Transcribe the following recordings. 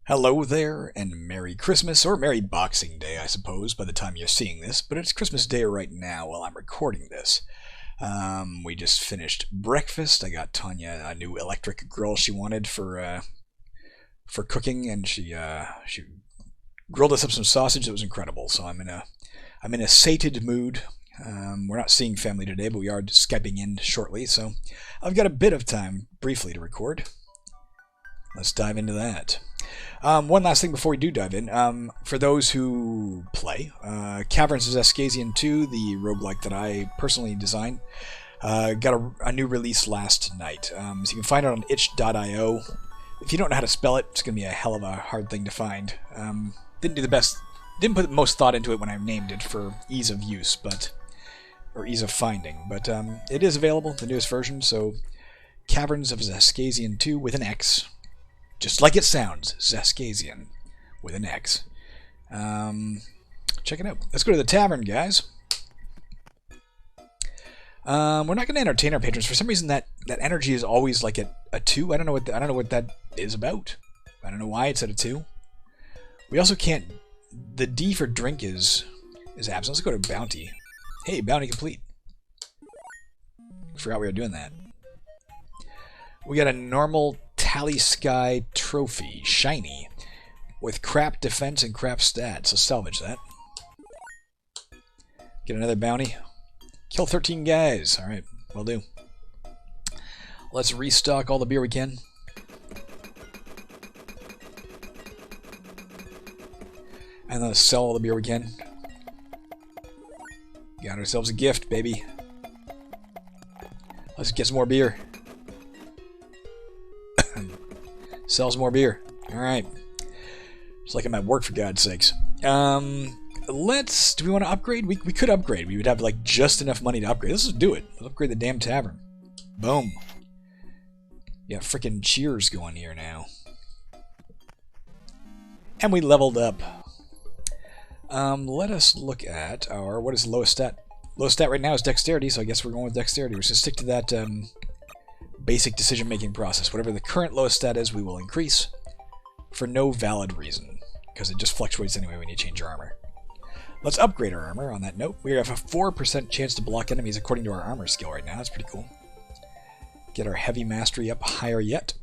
Hello there, and Merry Christmas, or Merry Boxing Day, I suppose, by the time you're seeing this, but it's Christmas Day right now while I'm recording this. We just finished breakfast. I got Tanya a new electric grill she wanted for cooking, and she grilled us up some sausage that was incredible. So I'm in a sated mood. We're not seeing family today, but we are Skyping in shortly, so I've got a bit of time briefly to record. Let's dive into that. One last thing before we do dive in. For those who play, Caverns of Zescasian 2, the roguelike that I personally designed, got a new release last night. So you can find it on itch.io. If you don't know how to spell it, it's going to be a hell of a hard thing to find. Didn't put the most thought into it when I named it for ease of use, or ease of finding. But it is available, the newest version, so Caverns of Zescasian 2 with an X. Just like it sounds, Zescasian with an X. Check it out. Let's go to the tavern, guys. We're not going to entertain our patrons. For some reason, that energy is always like a 2. I don't know what that is about. I don't know why it's at a 2. We also can't. The D for drink is absent. Let's go to bounty. Hey, bounty complete. Forgot we were doing that. We got a normal Tally Sky trophy, shiny, with crap defense and crap stats. So salvage that. Get another bounty. Kill 13 guys. Alright, will do. Let's restock all the beer we can. And let's sell all the beer we can. Got ourselves a gift, baby. Let's get some more beer. Sells more beer. Alright. Just like I'm at work, for God's sakes. Do we want to upgrade? We could upgrade. We would have like just enough money to upgrade. Let's just do it. Let's upgrade the damn tavern. Boom. Yeah, freaking cheers going here now. And we leveled up. Let us look at our, what is the lowest stat? Lowest stat right now is dexterity, so I guess we're going with dexterity. We're just going to stick to that basic decision-making process. Whatever the current lowest stat is, we will increase for no valid reason, because it just fluctuates anyway when you change your armor. Let's upgrade our armor on that note. We have a 4% chance to block enemies according to our armor skill right now. That's pretty cool. Get our heavy mastery up higher yet.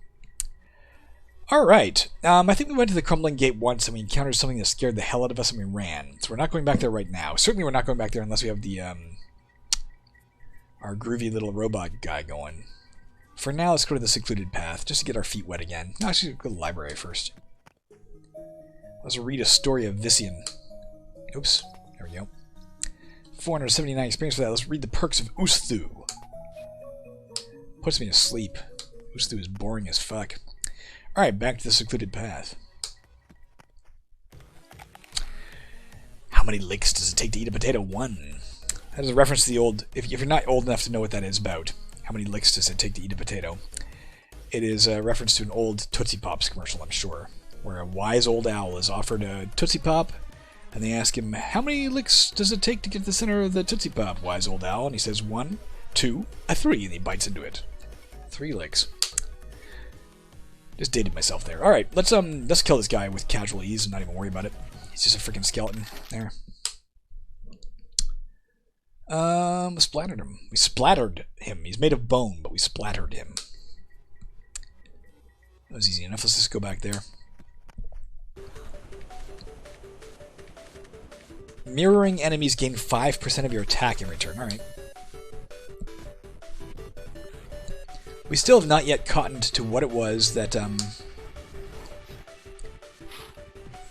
Alright, I think we went to the Crumbling Gate once and we encountered something that scared the hell out of us and we ran. So we're not going back there right now. Certainly we're not going back there unless we have the our groovy little robot guy going. For now, let's go to the secluded path, just to get our feet wet again. No, actually, go to the library first. Let's read a story of Vician. Oops, there we go. 479 experience for that. Let's read the perks of Usthu. Puts me to sleep. Usthu is boring as fuck. Alright, back to the secluded path. How many licks does it take to eat a potato? 1. That is a reference to the old... If you're not old enough to know what that is about. How many licks does it take to eat a potato? It is a reference to an old Tootsie Pops commercial, I'm sure, where a wise old owl is offered a Tootsie Pop, and they ask him, how many licks does it take to get to the center of the Tootsie Pop, wise old owl? And he says 1, 2, 3, and he bites into it. 3 licks. Just dated myself there. Alright, let's kill this guy with casual ease and not even worry about it. He's just a freaking skeleton. There. Splattered him. We splattered him. He's made of bone, but we splattered him. That was easy enough. Let's just go back there. Mirroring enemies gain 5% of your attack in return. Alright. We still have not yet cottoned to what it was that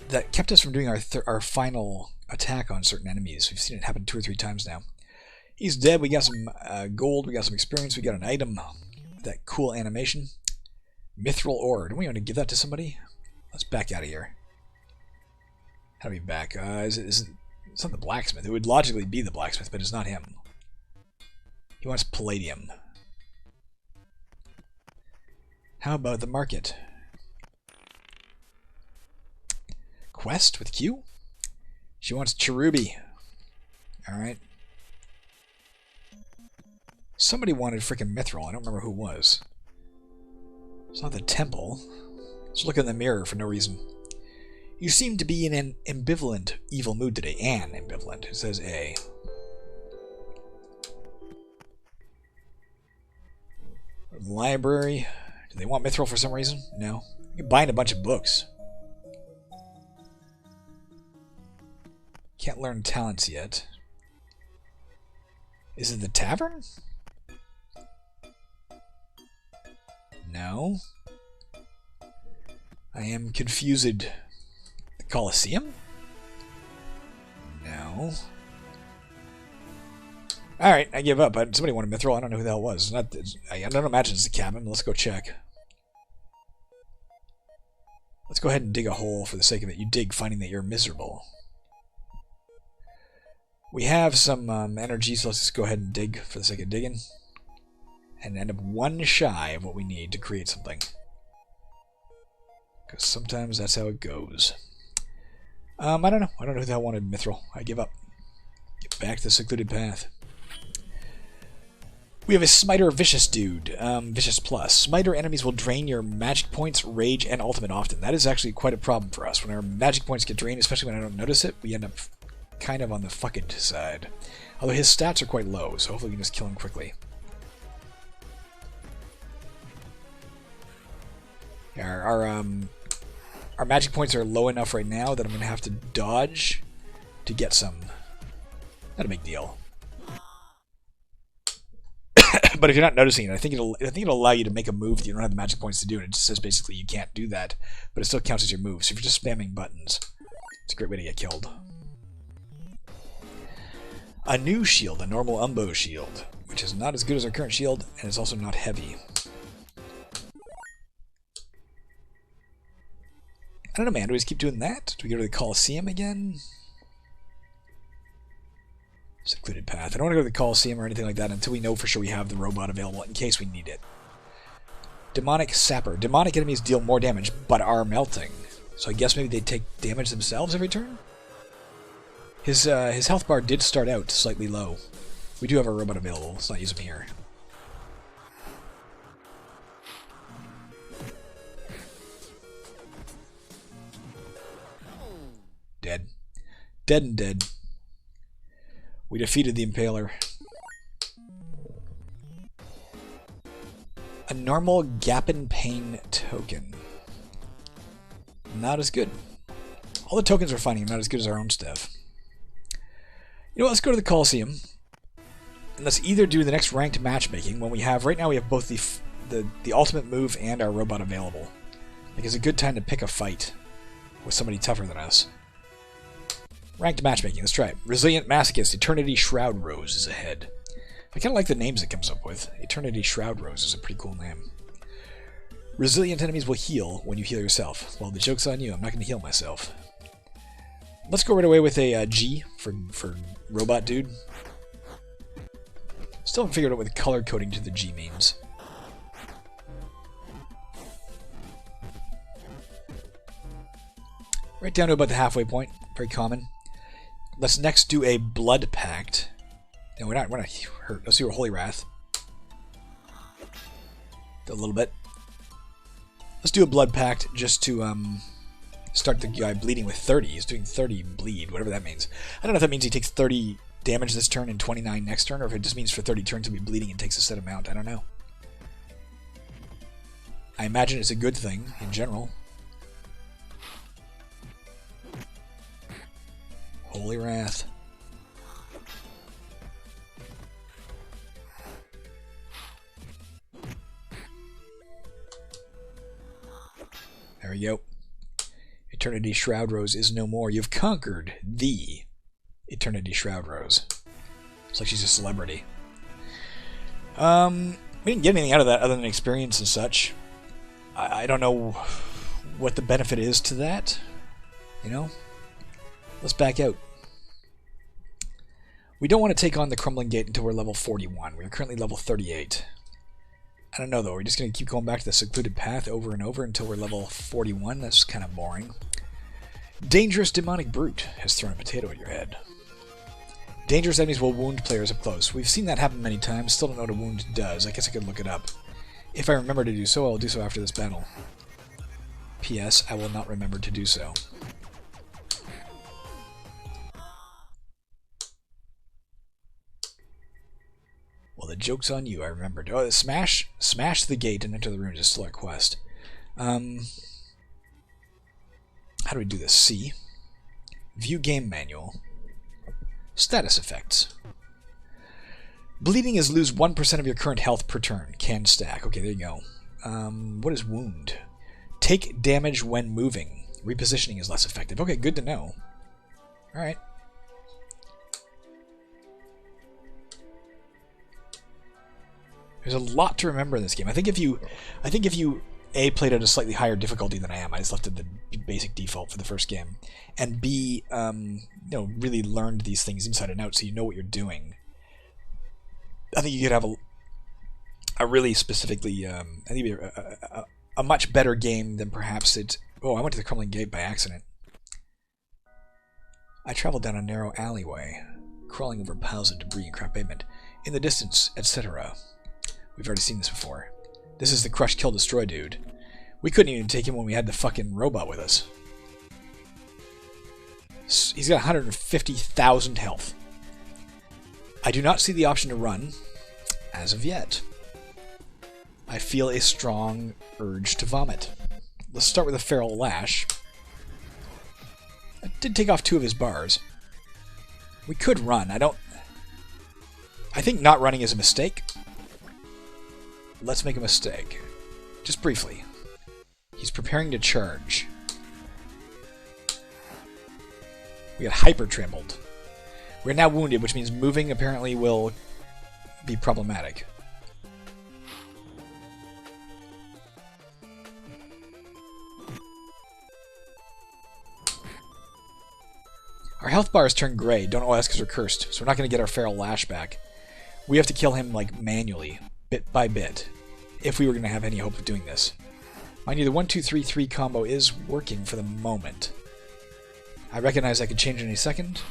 that kept us from doing our final attack on certain enemies. We've seen it happen 2 or 3 times now. He's dead. We got some gold. We got some experience. We got an item. That cool animation. Mithril ore. Do we want to give that to somebody? Let's back out of here. How do we back? It's not the blacksmith. It would logically be the blacksmith, but it's not him. He wants palladium. How about the market? Quest with Q? She wants cherubi. Alright. Somebody wanted freaking mithril. I don't remember who it was. It's not the temple. Just look in the mirror for no reason. You seem to be in an ambivalent evil mood today. An ambivalent. It says A. Library. Do they want Mithril for some reason? No. You're buying a bunch of books. Can't learn talents yet. Is it the tavern? No. I am confused. The Colosseum? No. Alright, I give up. Somebody wanted Mithril. I don't know who the hell it was. I don't imagine it's the cabin. Let's go check. Let's go ahead and dig a hole for the sake of it. You dig, finding that you're miserable. We have some energy, so let's just go ahead and dig for the sake of digging. And end up one shy of what we need to create something. Because sometimes that's how it goes. I don't know. I don't know who the hell wanted Mithril. I give up. Get back to the secluded path. We have a Smiter Vicious dude. Vicious Plus. Smiter enemies will drain your magic points, rage, and ultimate often. That is actually quite a problem for us. When our magic points get drained, especially when I don't notice it, we end up kind of on the fucked side. Although his stats are quite low, so hopefully we can just kill him quickly. Our magic points are low enough right now that I'm going to have to dodge to get some. Not a big deal. But if you're not noticing it, I think it'll allow you to make a move that you don't have the magic points to do, and it just says basically you can't do that, but it still counts as your move. So if you're just spamming buttons, it's a great way to get killed. A new shield, a normal Umbo shield, which is not as good as our current shield, and it's also not heavy. I don't know, man. Do we just keep doing that? Do we go to the Colosseum again? Secluded path. I don't want to go to the Colosseum or anything like that until we know for sure we have the robot available in case we need it. Demonic Sapper. Demonic enemies deal more damage, but are melting. So I guess maybe they take damage themselves every turn? His health bar did start out slightly low. We do have a robot available. Let's not use him here. Dead. Dead and dead. We defeated the Impaler. A normal Gapin Pain token. Not as good. All the tokens we're finding are not as good as our own stuff. You know what, let's go to the Colosseum. And let's either do the next ranked matchmaking when we have... Right now we have both the ultimate move and our robot available. Like, it's a good time to pick a fight with somebody tougher than us. Ranked matchmaking, let's try it. Resilient Masochist, Eternity Shroud Rose is ahead. I kind of like the names it comes up with. Eternity Shroud Rose is a pretty cool name. Resilient enemies will heal when you heal yourself. Well, the joke's on you, I'm not going to heal myself. Let's go right away with a G for Robot Dude. Still haven't figured out what the color coding to the G means. Right down to about the halfway point. Very common. Let's next do a Blood Pact. No, we're not hurt. Let's do a Holy Wrath. A little bit. Let's do a Blood Pact just to start the guy bleeding with 30. He's doing 30 bleed, whatever that means. I don't know if that means he takes 30 damage this turn and 29 next turn, or if it just means for 30 turns he'll be bleeding and takes a set amount. I don't know. I imagine it's a good thing in general. Holy Wrath. There we go. Eternity Shroud Rose is no more. You've conquered the Eternity Shroud Rose. It's like she's a celebrity. We didn't get anything out of that other than experience and such. I don't know what the benefit is to that. You know? Let's back out. We don't want to take on the Crumbling Gate until we're level 41. We're currently level 38. I don't know, though. We're just going to keep going back to the secluded path over and over until we're level 41. That's kind of boring. Dangerous Demonic Brute has thrown a potato at your head. Dangerous enemies will wound players up close. We've seen that happen many times. Still don't know what a wound does. I guess I could look it up. If I remember to do so, I'll do so after this battle. P.S. I will not remember to do so. Joke's on you, I remembered. Oh, smash the gate and enter the room is still our quest. How do we do this? C. View game manual. Status effects. Bleeding is lose 1% of your current health per turn. Can stack. Okay, there you go. What is wound? Take damage when moving. Repositioning is less effective. Okay, good to know. Alright. There's a lot to remember in this game. I think if you A, played at a slightly higher difficulty than I am, I just left it the basic default for the first game, and B, really learned these things inside and out so you know what you're doing. I think you could have a really specifically, I think it'd be a much better game than perhaps it... Oh, I went to the Crumbling Gate by accident. I traveled down a narrow alleyway, crawling over piles of debris and crap pavement. In the distance, etc. We've already seen this before. This is the Crush, Kill, Destroy dude. We couldn't even take him when we had the fucking robot with us. He's got 150,000 health. I do not see the option to run, as of yet. I feel a strong urge to vomit. Let's start with a Feral Lash. I did take off 2 of his bars. We could run. I think not running is a mistake. Let's make a mistake. Just briefly. He's preparing to charge. We got hyper trampled. We're now wounded, which means moving apparently will be problematic. Our health bars turn gray. Don't know why that's because we're cursed. So we're not going to get our Feral Lash back. We have to kill him, like, manually, bit by bit, if we were going to have any hope of doing this. Mind you, the 1-2-3-3 combo is working for the moment. I recognize I could change any second.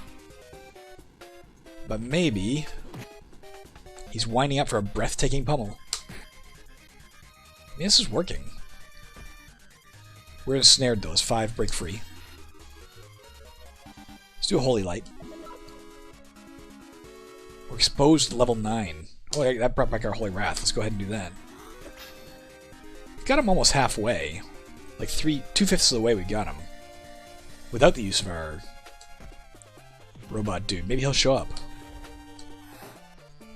But maybe... He's winding up for a breathtaking pummel. I mean, this is working. We're ensnared, though. It's 5, break free. Let's do a Holy Light. We're exposed to level 9. Oh, that brought back our Holy Wrath. Let's go ahead and do that. Got him almost halfway. Like 2/5 of the way we got him. Without the use of our robot dude. Maybe he'll show up.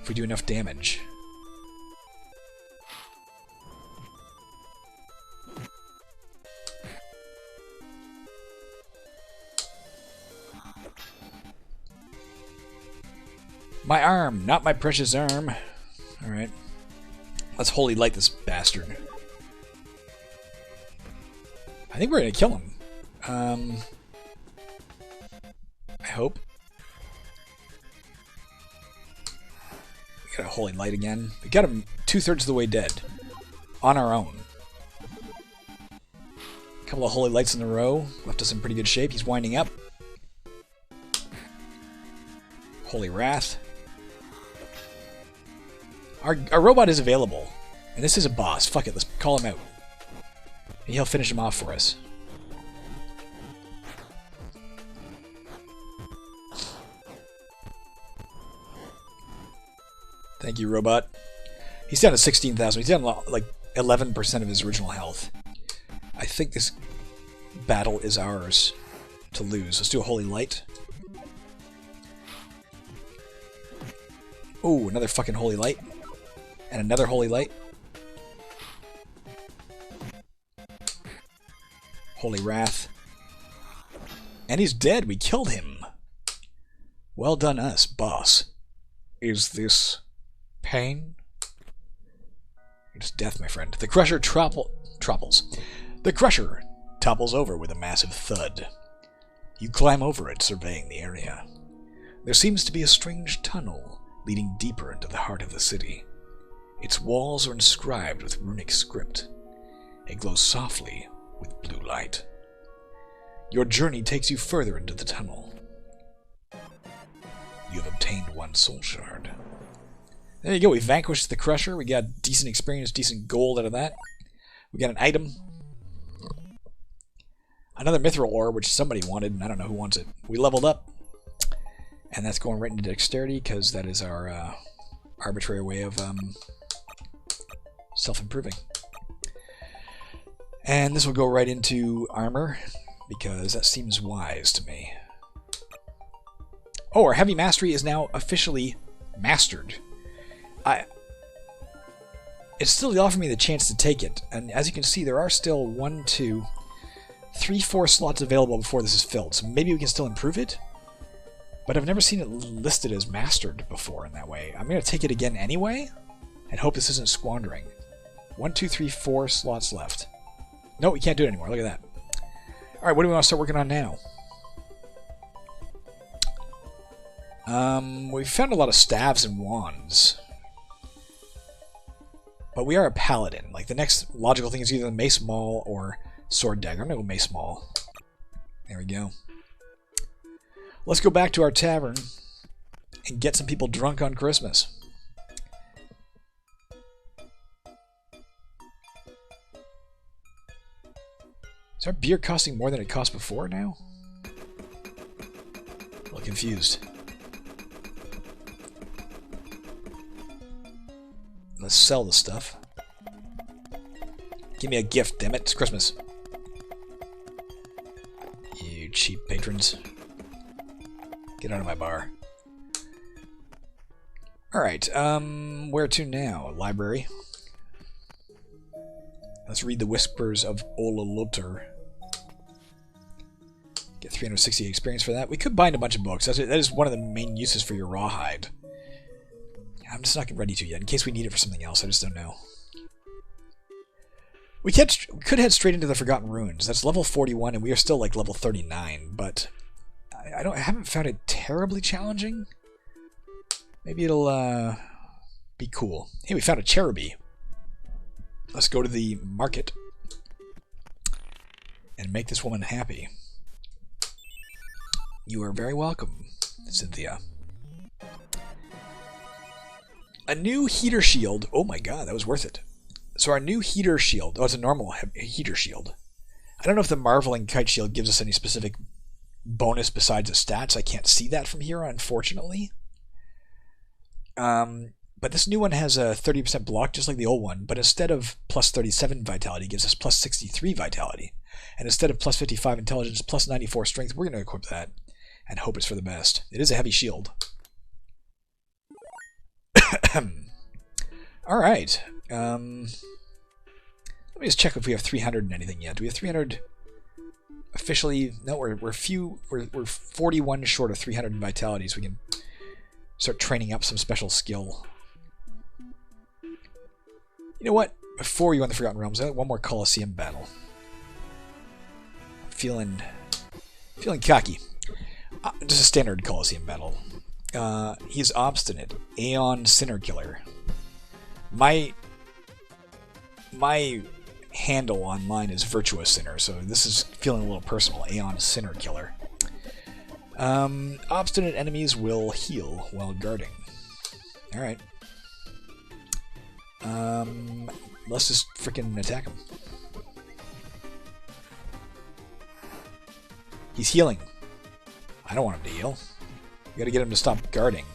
If we do enough damage. My arm, not my precious arm. Alright. Let's Holy Light this bastard. I think we're gonna kill him. I hope. We got a Holy Light again. We got him 2/3 of the way dead. On our own. A couple of Holy Lights in a row. Left us in pretty good shape. He's winding up. Holy Wrath. Our robot is available. And this is a boss. Fuck it, let's call him out. And he'll finish him off for us. Thank you, robot. He's down to 16,000. He's down like 11% of his original health. I think this battle is ours to lose. Let's do a Holy Light. Oh, another fucking Holy Light. And another Holy Light. Holy Wrath. And he's dead. We killed him. Well done us, boss. Is this pain? It's death, my friend. The Crusher topples. The Crusher topples over with a massive thud. You climb over it, surveying the area. There seems to be a strange tunnel leading deeper into the heart of the city. Its walls are inscribed with runic script. It glows softly with blue light. Your journey takes you further into the tunnel. You have obtained 1 soul shard. There you go, we vanquished the Crusher. We got decent experience, decent gold out of that. We got an item. Another Mithril ore, which somebody wanted, and I don't know who wants it. We leveled up. And that's going right into dexterity, because that is our arbitrary way of self-improving. And this will go right into armor, because that seems wise to me. Oh, our heavy mastery is now officially mastered. It's still offering me the chance to take it, and as you can see, there are still 1, 2, 3, 4 slots available before this is filled, so maybe we can still improve it? But I've never seen it listed as mastered before in that way. I'm going to take it again anyway, and hope this isn't squandering. 1, 2, 3, 4 slots left. No, we can't do it anymore. Look at that. Alright, what do we want to start working on now? We've found a lot of staves and wands. But we are a paladin. Like, the next logical thing is either the mace maul or sword dagger. I'm going to go mace maul. There we go. Let's go back to our tavern and get some people drunk on Christmas. Is our beer costing more than it cost before now? A little confused. Let's sell the stuff. Give me a gift, damn it. It's Christmas. You cheap patrons. Get out of my bar. Alright, where to now? Library. Let's read the Whispers of Ololuter. Get 360 experience for that. We could bind a bunch of books. That is one of the main uses for your rawhide. I'm just not ready to yet, in case we need it for something else. I just don't know. We could head straight into the Forgotten Ruins. That's level 41, and we are still like level 39, but I haven't found it terribly challenging. Maybe it'll be cool. Hey, we found a cherubi. Let's go to the market and make this woman happy. You are very welcome, Cynthia. A new heater shield. Oh my god, that was worth it. So our new heater shield. Oh, it's a normal heater shield. I don't know if the Marveling Kite Shield gives us any specific bonus besides the stats. I can't see that from here, unfortunately. But this new one has a 30% block, just like the old one. But instead of plus 37 vitality, it gives us plus 63 vitality. And instead of plus 55 intelligence, plus 94 strength, we're going to equip that and hope it's for the best. It is a heavy shield. Alright. Let me just check if we have 300 in anything yet. Do we have 300 officially? No, we're 41 short of 300 in vitality, so we can start training up some special skill. You know what? Before we go in the Forgotten Realms, I got one more Colosseum battle. Feeling cocky. Just a standard Colosseum battle. He's obstinate. Aeon Sinner Killer. My handle online is Virtuous Sinner, so this is feeling a little personal. Aeon Sinner Killer. Obstinate enemies will heal while guarding. Alright. Let's just freaking attack him. He's healing. I don't want him to heal. We gotta get him to stop guarding.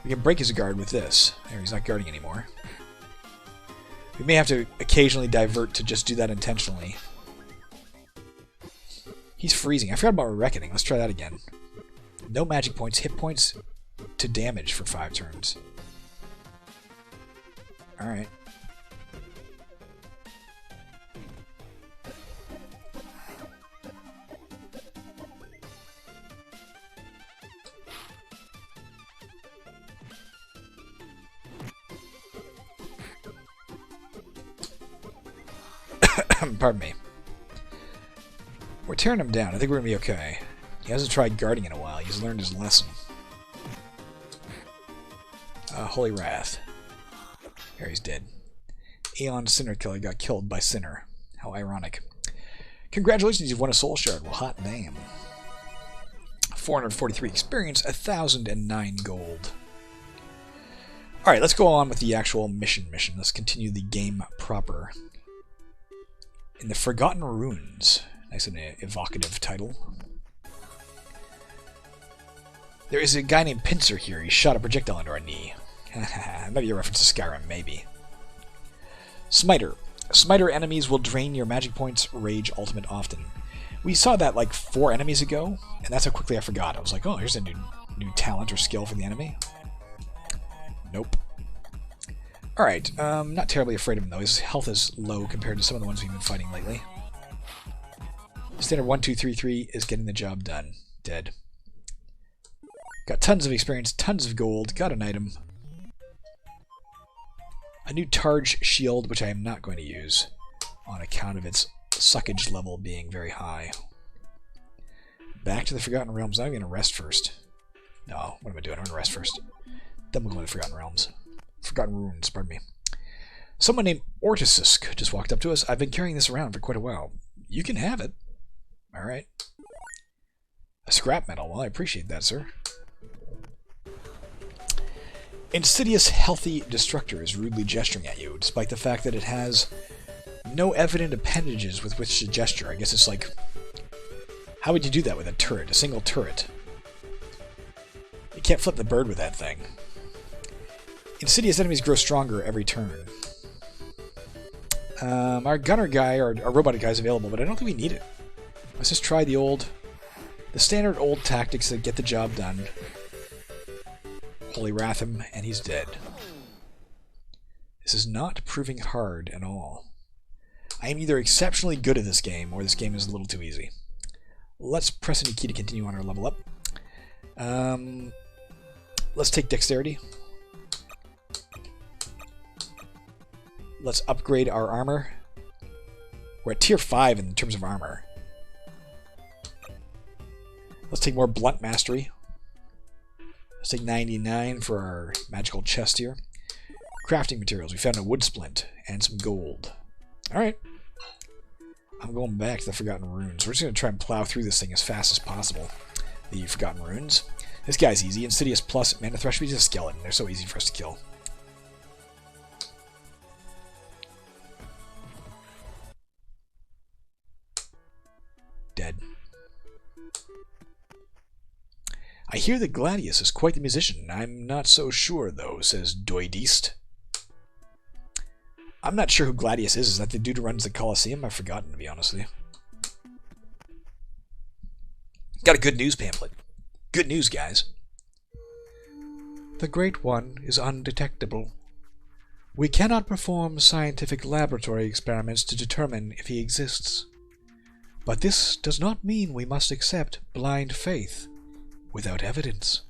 We can break his guard with this. There, he's not guarding anymore. We may have to occasionally divert to just do that intentionally. He's freezing. I forgot about Reckoning. Let's try that again. No magic points. Hit points to damage for 5 turns. Alright. Pardon me. We're tearing him down. I think we're going to be okay. He hasn't tried guarding in a while. He's learned his lesson. Holy Wrath. There, he's dead. Aeon Sinner Killer got killed by Sinner. How ironic. Congratulations, you've won a Soul Shard. Well, hot damn. 443 experience, 1,009 gold. Alright, let's go on with the actual mission. Let's continue the game proper. In the Forgotten Ruins. Nice and evocative title. There is a guy named Pincer here. He shot a projectile into our knee. Maybe a reference to Skyrim, maybe. Smiter. Smiter enemies will drain your magic points, rage ultimate often. We saw that like 4 enemies ago, and that's how quickly I forgot. I was like, oh, here's a new talent or skill for the enemy. Nope. Alright, not terribly afraid of him though. His health is low compared to some of the ones we've been fighting lately. Standard 1, 2, 3, 3 is getting the job done. Dead. Got tons of experience, tons of gold, got an item. A new Targe shield, which I am not going to use on account of its suckage level being very high. Back to the Forgotten Realms. I'm going to rest first. No, what am I doing? I'm going to rest first. Then we'll go to the Forgotten Realms. Forgotten Runes, pardon me. Someone named Ortisisk just walked up to us. I've been carrying this around for quite a while. You can have it. Alright. A scrap metal. Well, I appreciate that, sir. Insidious Healthy Destructor is rudely gesturing at you, despite the fact that it has no evident appendages with which to gesture. I guess it's like... How would you do that with a turret? A single turret? You can't flip the bird with that thing. Insidious enemies grow stronger every turn. Our gunner guy, our robotic guy is available, but I don't think we need it. Let's just try the standard old tactics that get the job done. Holy Wrath him, and he's dead. This is not proving hard at all. I am either exceptionally good at this game, or this game is a little too easy. Let's press any key to continue on our level up. Let's take Dexterity. Let's upgrade our armor. We're at tier 5 in terms of armor. Let's take more Blunt Mastery. Let's take 99 for our magical chest here. Crafting materials. We found a wood splint and some gold. Alright. I'm going back to the Forgotten Runes. We're just going to try and plow through this thing as fast as possible. The Forgotten Runes. This guy's easy. Insidious plus Mana Thresh. He's a skeleton. They're so easy for us to kill. Dead. I hear that Gladius is quite the musician. I'm not so sure, though, says Doidist. I'm not sure who Gladius is. Is that the dude who runs the Colosseum? I've forgotten, to be honest with you. Got a good news pamphlet. Good news, guys. The Great One is undetectable. We cannot perform scientific laboratory experiments to determine if he exists. But this does not mean we must accept blind faith without evidence.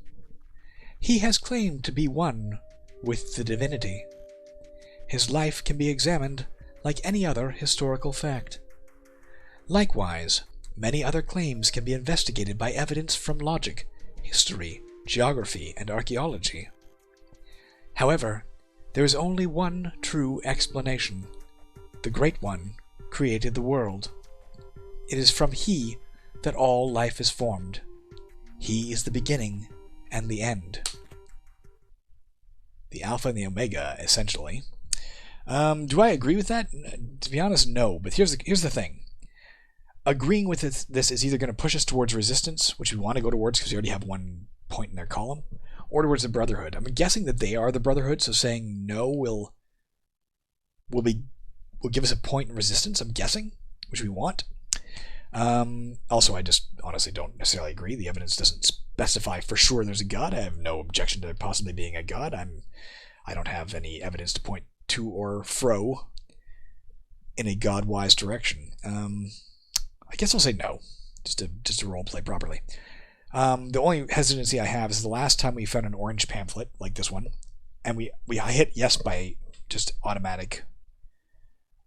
He has claimed to be one with the divinity. His life can be examined like any other historical fact. Likewise, many other claims can be investigated by evidence from logic, history, geography, and archaeology. However, there is only one true explanation. The Great One created the world. It is from He that all life is formed. He is the beginning and the end. The Alpha and the Omega, essentially. Do I agree with that? To be honest, no. But here's the thing. Agreeing with this is either going to push us towards resistance, which we want to go towards because we already have one point in their column, or towards the Brotherhood. I'm guessing that they are the Brotherhood, so saying no will give us a point in resistance, I'm guessing, which we want. Also, I just honestly don't necessarily agree. The evidence doesn't specify for sure there's a god. I have no objection to there possibly being a god. I don't have any evidence to point to or fro in a god-wise direction. I guess I'll say no, just to roleplay properly. The only hesitancy I have is the last time we found an orange pamphlet like this one, and I hit yes by just automatic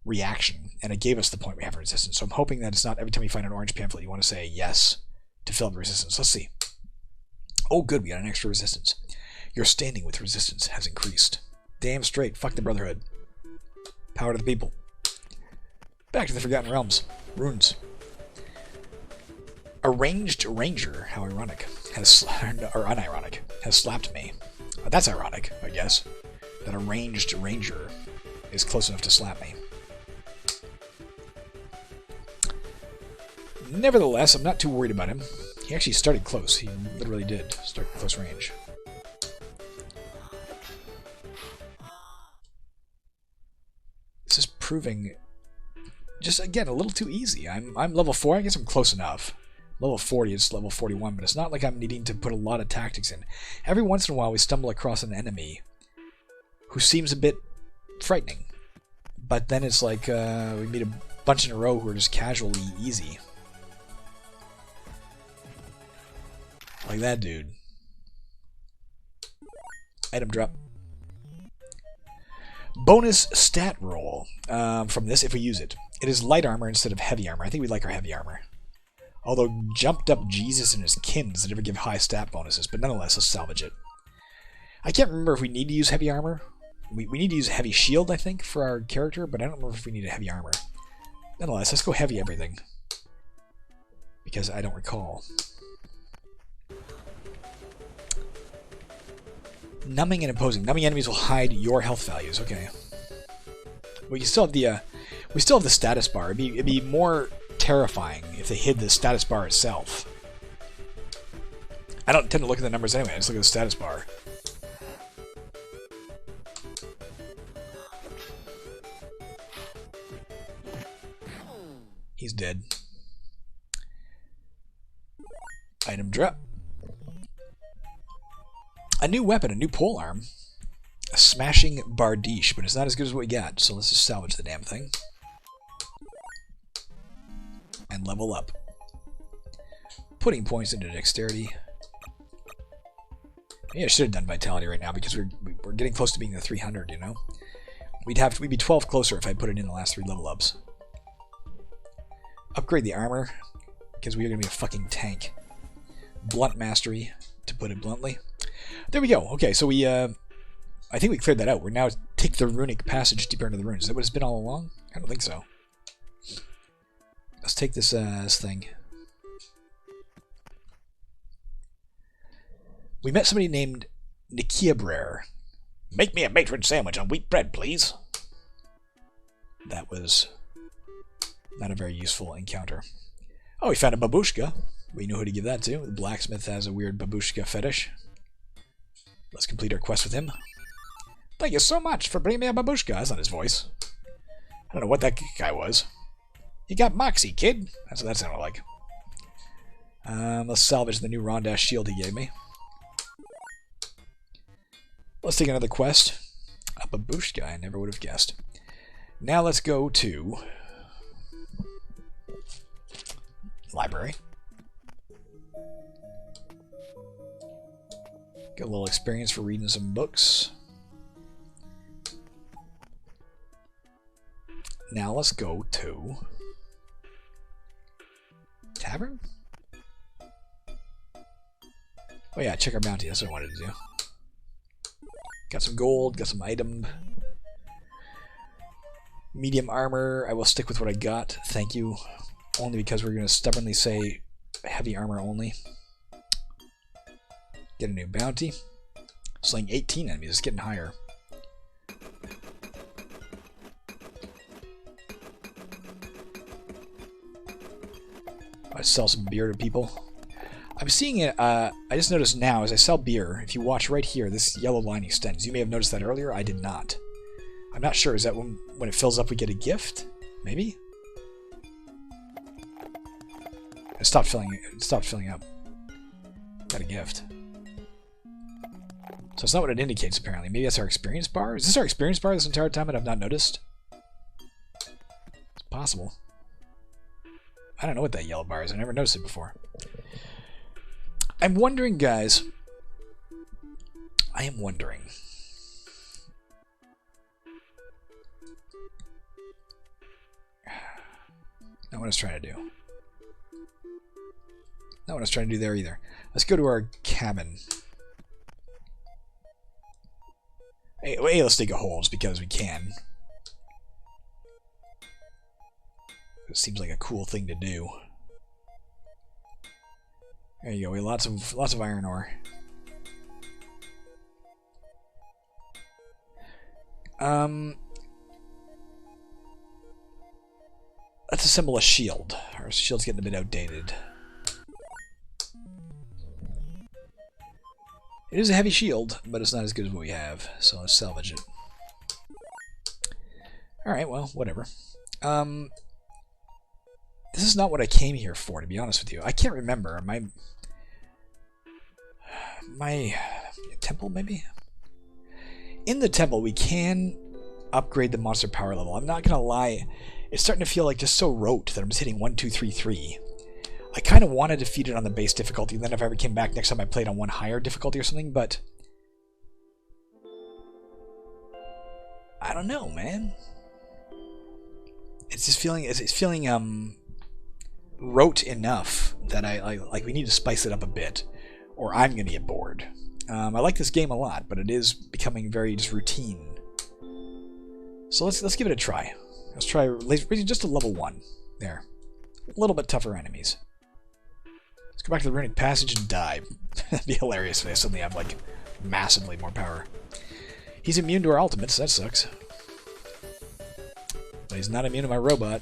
reaction, and it gave us the point we have resistance. So I'm hoping that it's not every time you find an orange pamphlet you want to say yes to fill up the resistance. Let's see. Oh good, we got an extra resistance. Your standing with resistance has increased. Damn straight, fuck the Brotherhood. Power to the people. Back to the Forgotten Realms. Runes. A ranged ranger, how ironic, or unironic, has slapped me. That's ironic, I guess, that a ranged ranger is close enough to slap me. Nevertheless, I'm not too worried about him. He actually started close. He literally did start close range. proving just, again, a little too easy. I'm level 4. I guess I'm close enough. Level 40 is level 41, but it's not like I'm needing to put a lot of tactics in. Every once in a while we stumble across an enemy who seems a bit frightening. But then it's like we meet a bunch in a row who are just casually easy. Like that dude. Item drop. Bonus stat roll from this if we use it. It is light armor instead of heavy armor. I think we like our heavy armor. Although jumped up Jesus and his kins never give high stat bonuses, but nonetheless, let's salvage it. I can't remember if we need to use heavy armor. We need to use heavy shield, I think, for our character, but I don't remember if we need a heavy armor. Nonetheless, let's go heavy everything. Because I don't recall. Numbing and imposing. Numbing enemies will hide your health values. Okay. We still have the status bar. It'd be more terrifying if they hid the status bar itself. I don't tend to look at the numbers anyway. I just look at the status bar. He's dead. Item drop. A new weapon, a new polearm. A smashing bardiche, but it's not as good as what we got, so let's just salvage the damn thing. And level up. Putting points into dexterity. Yeah, I should have done vitality right now because we're getting close to being the 300, you know? We'd be 12 closer if I put it in the last 3 level ups. Upgrade the armor because we are going to be a fucking tank. Blunt mastery, to put it bluntly. There we go. Okay, so we, I think we cleared that out. We're now take the runic passage deeper into the runes. Is that what it's been all along? I don't think so. Let's take this thing. We met somebody named Nikia Brer. Make me a matron sandwich on wheat bread, please. That was not a very useful encounter. Oh, we found a babushka. We know who to give that to. The blacksmith has a weird babushka fetish. Let's complete our quest with him. Thank you so much for bringing me a babushka. That's not his voice. I don't know what that guy was. You got moxie, kid. That's what that sounded like. Let's salvage the new Rondash shield he gave me. Let's take another quest. A babushka, I never would have guessed. Now let's go to library. Get a little experience for reading some books. Now let's go to tavern? Oh yeah, check our bounty. That's what I wanted to do. Got some gold, got some item. Medium armor. I will stick with what I got. Thank you. Only because we're going to stubbornly say heavy armor only. Get a new bounty. Slaying 18 enemies. It's getting higher. I sell some beer to people. I'm seeing it, I just noticed now, as I sell beer, if you watch right here, this yellow line extends. You may have noticed that earlier. I did not. I'm not sure. Is that when it fills up we get a gift? Maybe? It stopped filling up. Got a gift. So it's not what it indicates, apparently. Maybe that's our experience bar? Is this our experience bar this entire time and I've not noticed? It's possible. I don't know what that yellow bar is. I never noticed it before. I'm wondering, guys. I am wondering. Not what I was trying to do. Not what I was trying to do there either. Let's go to our cabin. Hey, let's dig a hole just because we can. It seems like a cool thing to do. There you go. We have lots of iron ore. Let's assemble a shield. Our shield's getting a bit outdated. It is a heavy shield, but it's not as good as what we have, so let's salvage it. Alright, well, whatever. This is not what I came here for, to be honest with you. I can't remember. My temple, maybe? In the temple, we can upgrade the monster power level. I'm not going to lie. It's starting to feel like just so rote that I'm just hitting 1, 2, 3, 3. I kind of want to defeat it on the base difficulty, and then if I ever came back next time I played on one higher difficulty or something, but I don't know, man. It's just feeling rote enough that I we need to spice it up a bit, or I'm going to get bored. I like this game a lot, but it is becoming very just routine. So let's give it a try. Let's try just a level 1. There. A little bit tougher enemies. Let's go back to the runic passage and die. That'd be hilarious if I suddenly have, like, massively more power. He's immune to our ultimates, that sucks. But he's not immune to my robot.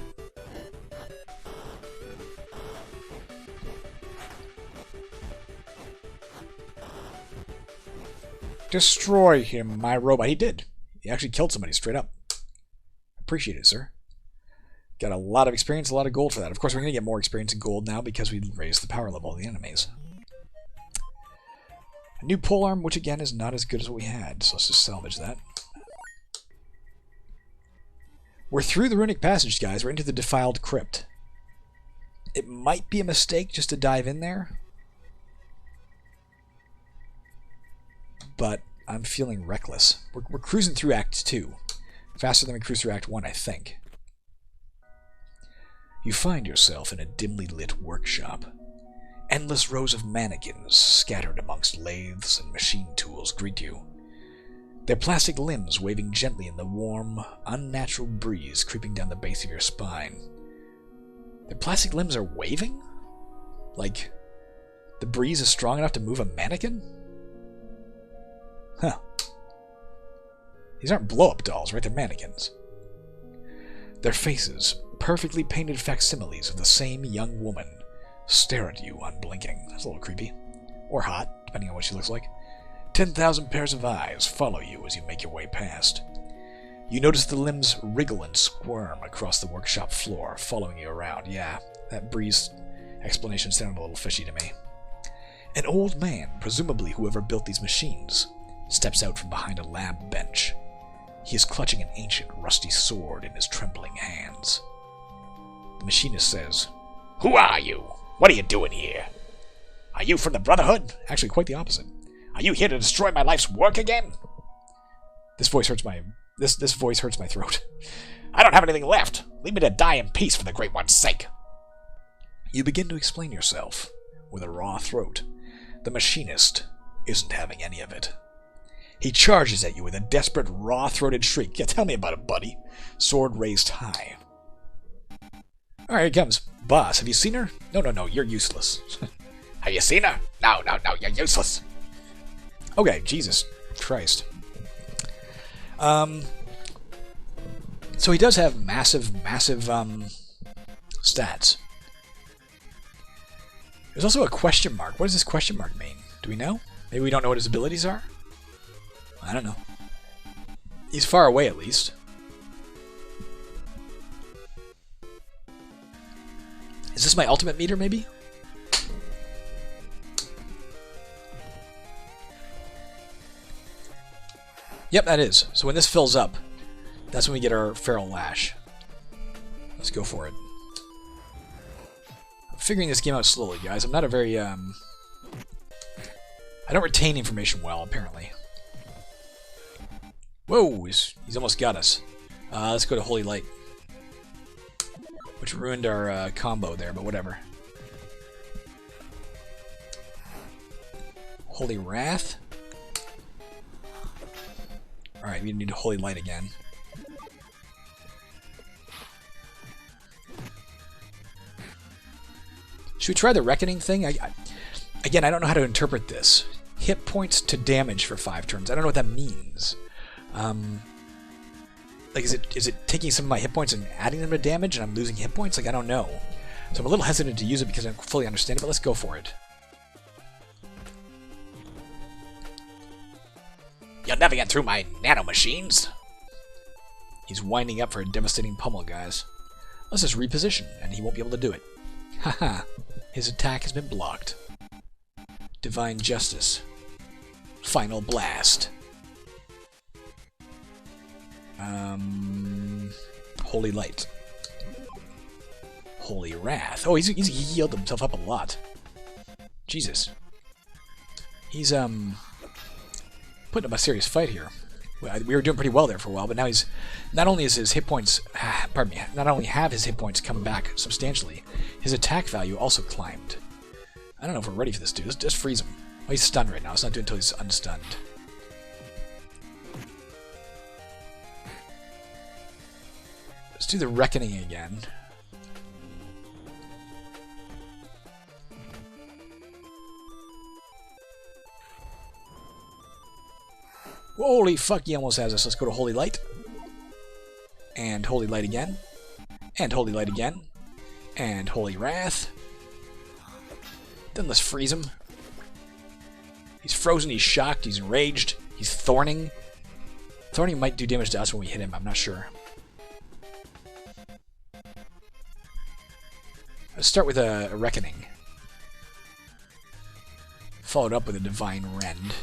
Destroy him, my robot. He did. He actually killed somebody straight up. Appreciate it, sir. Got a lot of experience, a lot of gold for that. Of course, we're going to get more experience and gold now because we raised the power level of the enemies. A new polearm, which again is not as good as what we had, so let's just salvage that. We're through the runic passage, guys. We're into the defiled crypt. It might be a mistake just to dive in there, but I'm feeling reckless. We're cruising through Act 2. Faster than we cruise through Act 1, I think. You find yourself in a dimly lit workshop. Endless rows of mannequins scattered amongst lathes and machine tools greet you. Their plastic limbs waving gently in the warm, unnatural breeze creeping down the base of your spine. Their plastic limbs are waving? Like, the breeze is strong enough to move a mannequin? Huh. These aren't blow-up dolls, right? They're mannequins. Their faces, perfectly painted facsimiles of the same young woman, stare at you unblinking. That's a little creepy. Or hot, depending on what she looks like. 10,000 pairs of eyes follow you as you make your way past. You notice the limbs wriggle and squirm across the workshop floor, following you around. Yeah, that breeze explanation sounded a little fishy to me. An old man, presumably whoever built these machines, steps out from behind a lab bench. He is clutching an ancient, rusty sword in his trembling hands. The machinist says, "Who are you? What are you doing here? Are you from the Brotherhood?" Actually, quite the opposite. "Are you here to destroy my life's work again?" This voice hurts my throat. "I don't have anything left. Leave me to die in peace for the Great One's sake." You begin to explain yourself with a raw throat. The machinist isn't having any of it. He charges at you with a desperate, raw-throated shriek. "Yeah, tell me about it, buddy." Sword raised high. Alright, here comes. "Boss, have you seen her?" No, you're useless." "Have you seen her?" No, you're useless." Okay, Jesus Christ. So he does have massive stats. There's also a question mark. What does this question mark mean? Do we know? Maybe we don't know what his abilities are? I don't know. He's far away, at least. Is this my ultimate meter, maybe? Yep, that is. So when this fills up, that's when we get our Feral Lash. Let's go for it. I'm figuring this game out slowly, guys. I'm not a very, I don't retain information well, apparently. Whoa, he's almost got us. Let's go to Holy Light. Which ruined our combo there, but whatever. Holy Wrath. Alright, we need Holy Light again. Should we try the Reckoning thing? Again, I don't know how to interpret this. Hit points to damage for 5 turns. I don't know what that means. Like, is it taking some of my hit points and adding them to damage, and I'm losing hit points? Like, I don't know. So I'm a little hesitant to use it because I don't fully understand it, but let's go for it. "You'll never get through my nanomachines." He's winding up for a devastating pummel, guys. Let's just reposition, and he won't be able to do it. Haha. His attack has been blocked. Divine Justice. Final Blast. Holy Light. Holy Wrath. Oh, he healed himself up a lot. Jesus. He's, putting up a serious fight here. We were doing pretty well there for a while, but now he's... Not only is his hit points... pardon me. Not only have his hit points come back substantially, his attack value also climbed. I don't know if we're ready for this dude. Let's just freeze him. Oh, he's stunned right now. Let's not do it until he's unstunned. Let's do the Reckoning again. Holy fuck, he almost has us. Let's go to Holy Light. And Holy Light again. And Holy Light again. And Holy Wrath. Then let's freeze him. He's frozen, he's shocked, he's enraged, he's thorning. Thorning might do damage to us when we hit him, I'm not sure. Let's start with a Reckoning. Followed up with a Divine Rend.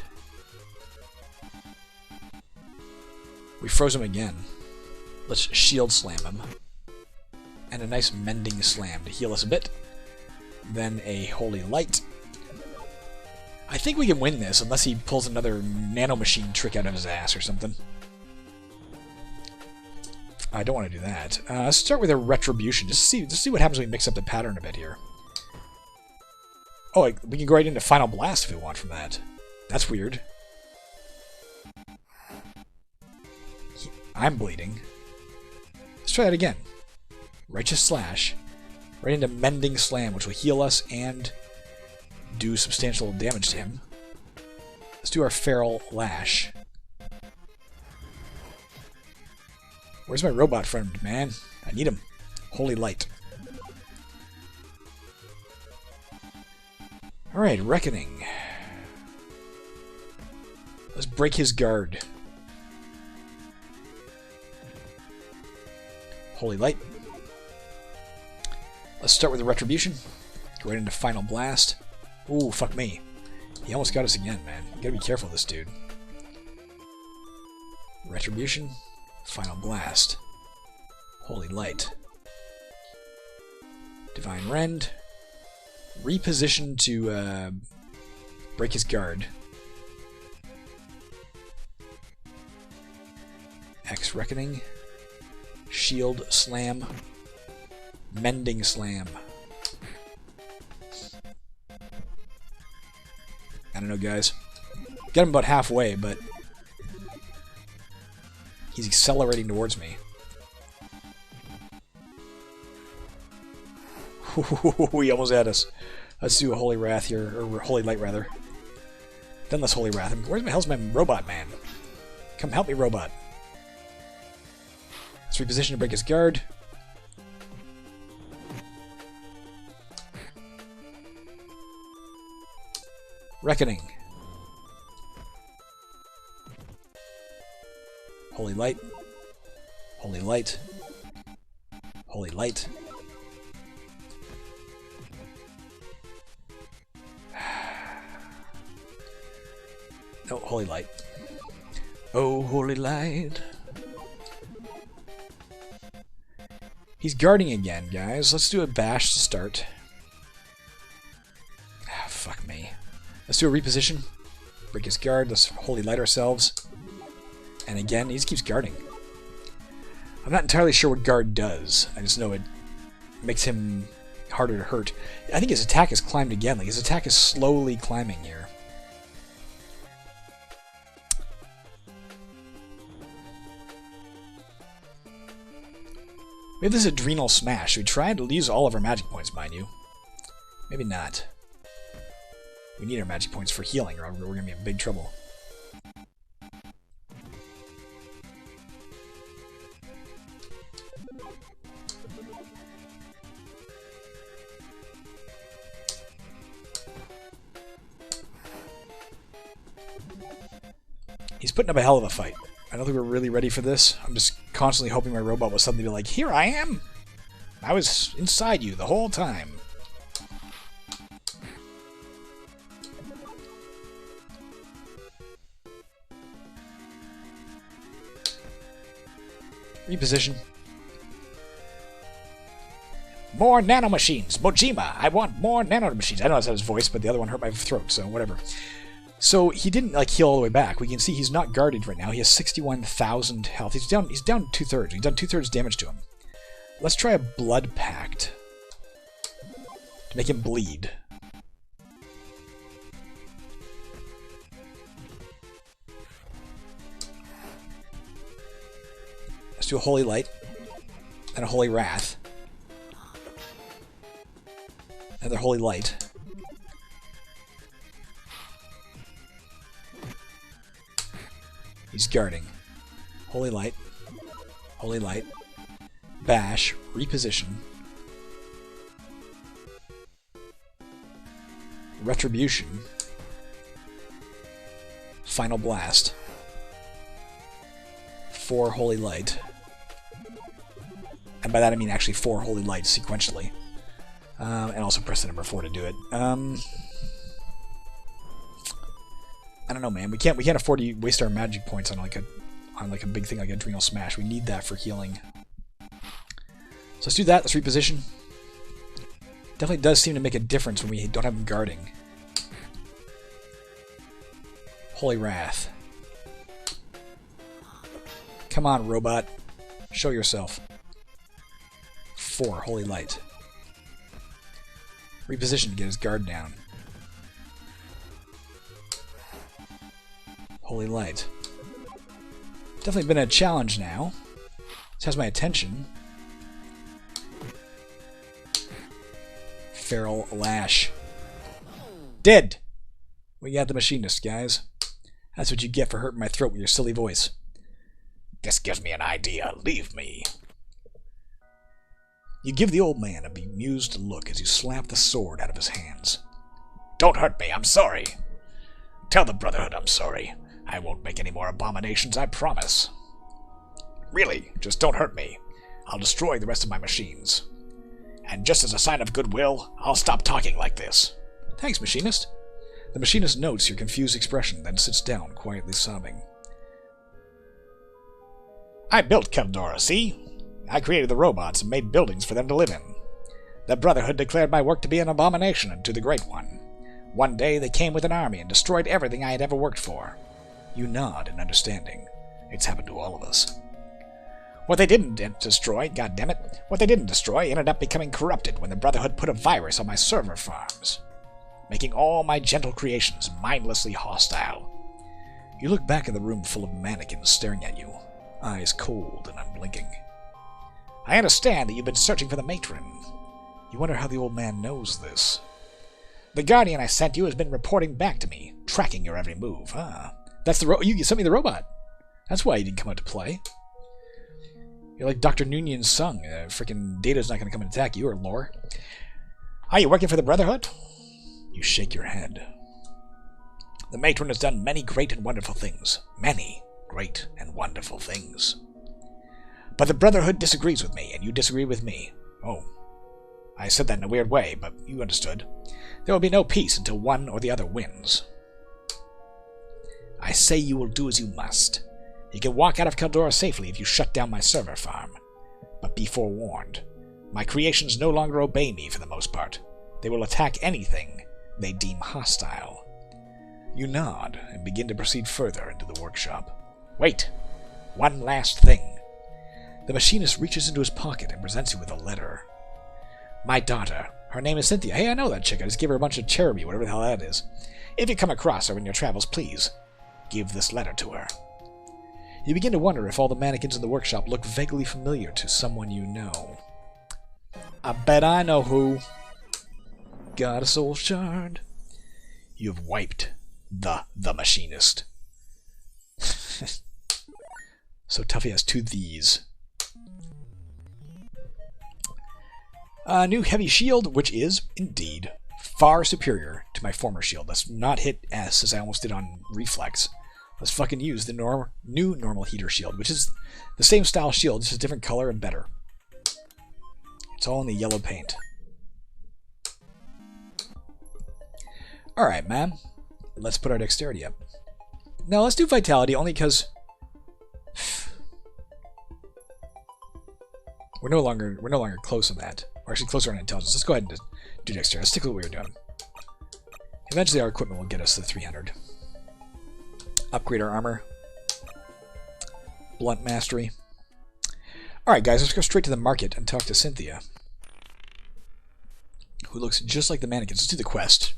We froze him again. Let's Shield Slam him. And a nice Mending Slam to heal us a bit. Then a Holy Light. I think we can win this, unless he pulls another nanomachine trick out of his ass or something. I don't want to do that. Let's start with a Retribution, just to see what happens when we mix up the pattern a bit here. Oh, we can go right into Final Blast if we want from that. That's weird. I'm bleeding. Let's try that again. Righteous Slash. Right into Mending Slam, which will heal us and do substantial damage to him. Let's do our Feral Lash. Where's my robot friend, man? I need him. Holy Light. Alright, Reckoning. Let's break his guard. Holy Light. Let's start with the Retribution. Go right into Final Blast. Ooh, fuck me. He almost got us again, man. You gotta be careful of this dude. Retribution. Final Blast. Holy Light. Divine Rend. Reposition to break his guard. X Reckoning. Shield Slam. Mending Slam. I don't know, guys. Got him about halfway, but he's accelerating towards me. He almost had us. Let's do a Holy Wrath here, or Holy Light, rather. Then let's Holy Wrath him. Where's the hell's my robot, man? Come help me, robot. Let's reposition to break his guard. Reckoning. Holy Light. Holy Light. Holy Light. No, Holy Light. Oh, Holy Light. He's guarding again, guys. Let's do a bash to start. Ah, fuck me. Let's do a reposition. Break his guard. Let's Holy Light ourselves. And again, he just keeps guarding. I'm not entirely sure what guard does. I just know it makes him harder to hurt. I think his attack has climbed again. Like, his attack is slowly climbing here. We have this Adrenal Smash. We tried to use all of our magic points, mind you. Maybe not. We need our magic points for healing, or we're going to be in big trouble. He's putting up a hell of a fight. I don't think we're really ready for this. I'm just constantly hoping my robot was suddenly be like, here I am! I was inside you the whole time. Reposition. More nanomachines! Mojima! I want more nanomachines! I know that's not his voice, but the other one hurt my throat, so whatever. So he didn't like heal all the way back. We can see he's not guarded right now. He has 61,000 health. He's down 2/3. We've done 2/3 damage to him. Let's try a blood pact. To make him bleed. Let's do a Holy Light. And a Holy Wrath. Another Holy Light. He's guarding. Holy Light. Holy Light. Bash. Reposition. Retribution. Final Blast. 4 Holy Light. And by that I mean actually 4 Holy Lights sequentially. And also press the number 4 to do it. I don't know, man. We can't afford to waste our magic points on like a big thing like Adrenal Smash. We need that for healing. So let's do that. Let's reposition. Definitely does seem to make a difference when we don't have him guarding. Holy Wrath. Come on, robot. Show yourself. 4 Holy Light. Reposition to get his guard down. Holy Light. Definitely been a challenge now. This has my attention. Feral Lash. Dead! We got the Machinist, guys. That's what you get for hurting my throat with your silly voice. This gives me an idea. Leave me. You give the old man a bemused look as you slap the sword out of his hands. Don't hurt me, I'm sorry. Tell the Brotherhood I'm sorry. I won't make any more abominations, I promise. Really, just don't hurt me. I'll destroy the rest of my machines. And just as a sign of goodwill, I'll stop talking like this. Thanks, Machinist. The Machinist notes your confused expression, then sits down, quietly sobbing. I built Keldora, see? I created the robots and made buildings for them to live in. The Brotherhood declared my work to be an abomination to the Great One. One day they came with an army and destroyed everything I had ever worked for. You nod in understanding. It's happened to all of us. What they didn't destroy, goddammit, what they didn't destroy ended up becoming corrupted when the Brotherhood put a virus on my server farms, making all my gentle creations mindlessly hostile. You look back at the room full of mannequins staring at you, eyes cold and unblinking. I understand that you've been searching for the matron. You wonder how the old man knows this. The Guardian I sent you has been reporting back to me, tracking your every move. That's the you sent me the robot. That's why he didn't come out to play. You're like Dr. Noonion's son. Freaking Data's not going to come and attack you, or Lore. Are you working for the Brotherhood? You shake your head. The matron has done many great and wonderful things. Many great and wonderful things. But the Brotherhood disagrees with me, and you disagree with me. Oh. I said that in a weird way, but you understood. There will be no peace until one or the other wins. I say you will do as you must. You can walk out of Keldora safely if you shut down my server farm. But be forewarned. My creations no longer obey me for the most part. They will attack anything they deem hostile. You nod and begin to proceed further into the workshop. Wait! One last thing. The Machinist reaches into his pocket and presents you with a letter. My daughter. Her name is Cynthia. Hey, I know that chick. I just gave her a bunch of cherubi, whatever the hell that is. If you come across her in your travels, please give this letter to her. You begin to wonder if all the mannequins in the workshop look vaguely familiar to someone you know. I bet I know who. Got a soul shard. You've wiped the Machinist. So Tuffy has 2 these. A new heavy shield, which is, indeed, far superior to my former shield. Let's not hit S, as I almost did on Reflex. Let's fucking use the new normal heater shield, which is the same style shield, just a different color and better. It's all in the yellow paint. Alright, man. Let's put our dexterity up. Now, let's do vitality, only because we're no longer close on that. We're actually closer on intelligence. Let's go ahead and do dexterity. Let's stick with what we were doing. Eventually, our equipment will get us to 300. Upgrade our armor. Blunt mastery. Alright, guys, let's go straight to the market and talk to Cynthia, who looks just like the mannequins. Let's do the quest.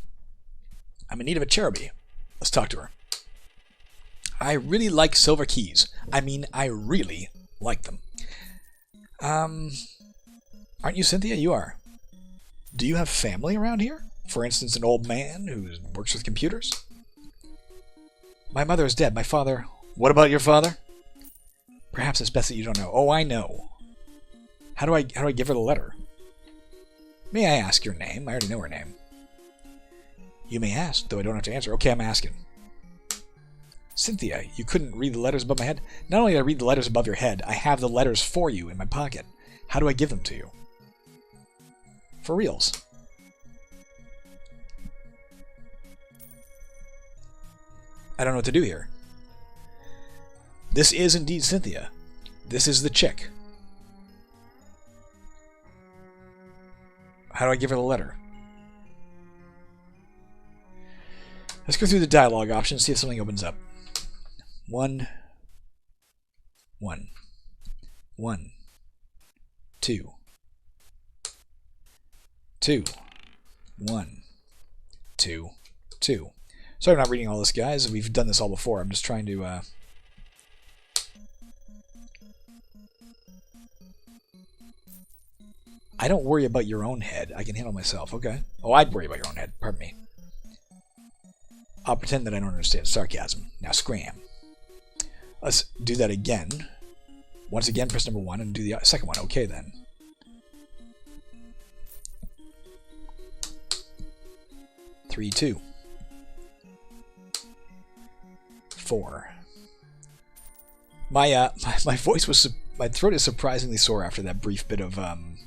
I'm in need of a cherubi. Let's talk to her. I really like silver keys. I mean, I really like them. Aren't you Cynthia? You are. Do you have family around here? For instance, an old man who works with computers? My mother is dead. My father... What about your father? Perhaps it's best that you don't know. Oh, I know. How do I give her the letter? May I ask your name? I already know her name. You may ask, though I don't have to answer. Okay, I'm asking. Cynthia, you couldn't read the letters above my head? Not only did I read the letters above your head, I have the letters for you in my pocket. How do I give them to you? For reals. I don't know what to do here. This is indeed Cynthia. This is the chick. How do I give her the letter? Let's go through the dialogue options, see if something opens up. 1, 1, 1, 2, 2, 1, 2, 2. Sorry I'm not reading all this, guys. We've done this all before. I'm just trying to... I don't worry about your own head. I can handle myself. Okay. Oh, I'd worry about your own head. Pardon me. I'll pretend that I don't understand. Sarcasm. Now scram. Let's do that again. Once again, press number 1 and do the second one. Okay, then. Three, 2. 4. My voice was... My throat is surprisingly sore after that brief bit of an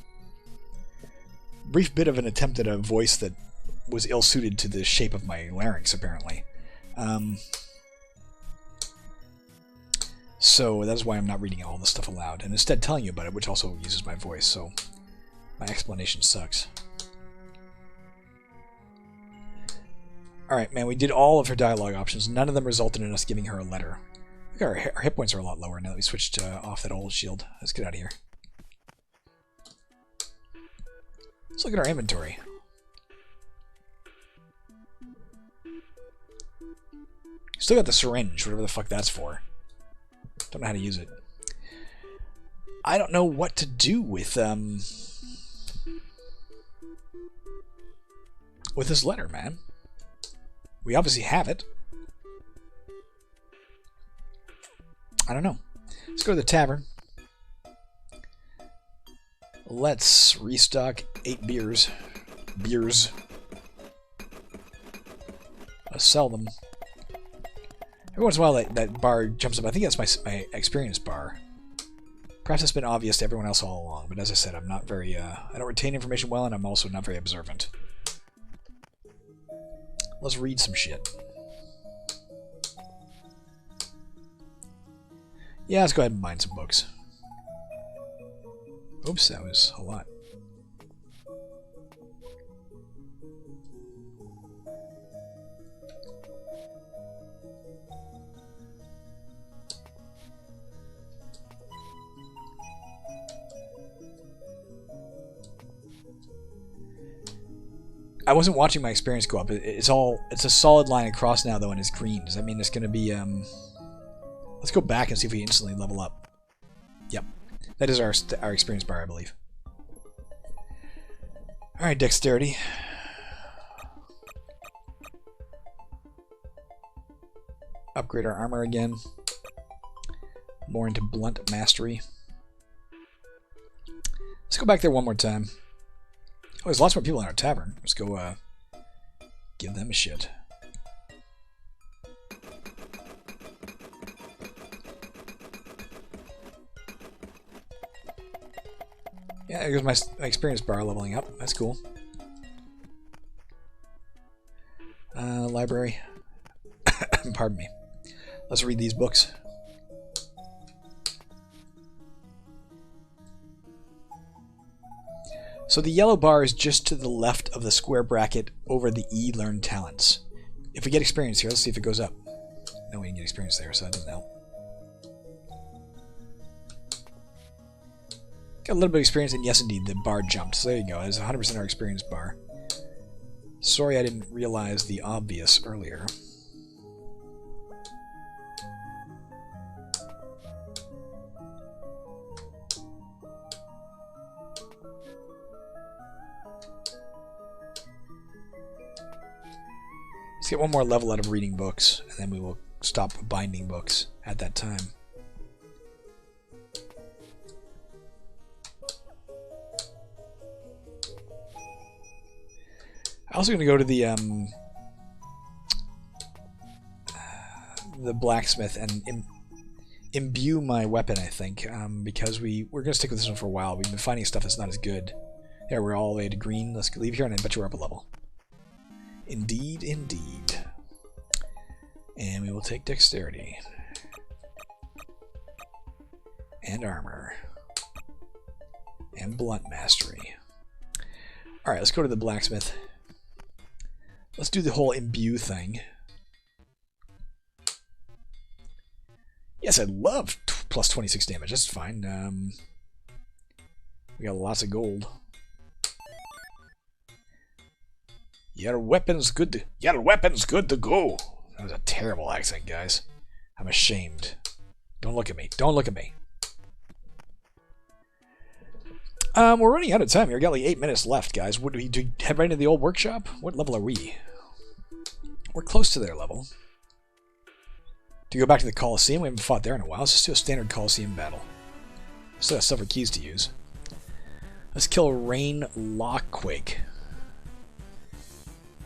attempt at a voice that was ill-suited to the shape of my larynx, apparently. So that's why I'm not reading all this stuff aloud, and instead telling you about it, which also uses my voice, so my explanation sucks. Alright, man, we did all of her dialogue options. None of them resulted in us giving her a letter. Look, our hit points are a lot lower now that we switched off that old shield. Let's get out of here. Let's look at our inventory. Still got the syringe, whatever the fuck that's for. Don't know how to use it. I don't know what to do with this letter, man. We obviously have it. I don't know. Let's go to the tavern. Let's restock 8 beers. Let's sell them. Every once in a while that bar jumps up. I think that's my experience bar. Perhaps it's been obvious to everyone else all along, but as I said, I'm not very, I don't retain information well, and I'm also not very observant. Let's read some shit. Yeah, let's go ahead and mine some books. Oops, that was a lot. I wasn't watching my experience go up. It's a solid line across now, though, and it's green. Does that mean it's going to be, Let's go back and see if we instantly level up. Yep. That is our experience bar, I believe. Alright, dexterity. Upgrade our armor again. More into blunt mastery. Let's go back there one more time. Oh, there's lots more people in our tavern. Let's go, give them a shit. Yeah, there goes my experience bar leveling up. That's cool. Library. Pardon me. Let's read these books. So the yellow bar is just to the left of the square bracket over the E learn talents. If we get experience here, let's see if it goes up. No, we didn't get experience there, so that doesn't help. Got a little bit of experience, and yes, indeed, the bar jumped. So there you go. It's 100% our experience bar. Sorry I didn't realize the obvious earlier. Let's get one more level out of reading books, and then we will stop binding books at that time. I'm also going to go to the blacksmith and imbue my weapon, I think, because we're going to stick with this one for a while. We've been finding stuff that's not as good. There, we're all the way to green. Let's leave here, and I bet you we're up a level. Indeed, indeed. And we will take dexterity. And armor. And blunt mastery. Alright, let's go to the blacksmith. Let's do the whole imbue thing. Yes, I love plus 26 damage. That's fine. We got lots of gold. Your weapon's good to go. That was a terrible accent, guys. I'm ashamed. Don't look at me. Don't look at me. We're running out of time here. We got like 8 minutes left, guys. Would we head right into the old workshop? What level are we? We're close to their level. To go back to the Colosseum, we haven't fought there in a while. Let's just do a standard Colosseum battle. Still got several keys to use. Let's kill Rain Lockquake.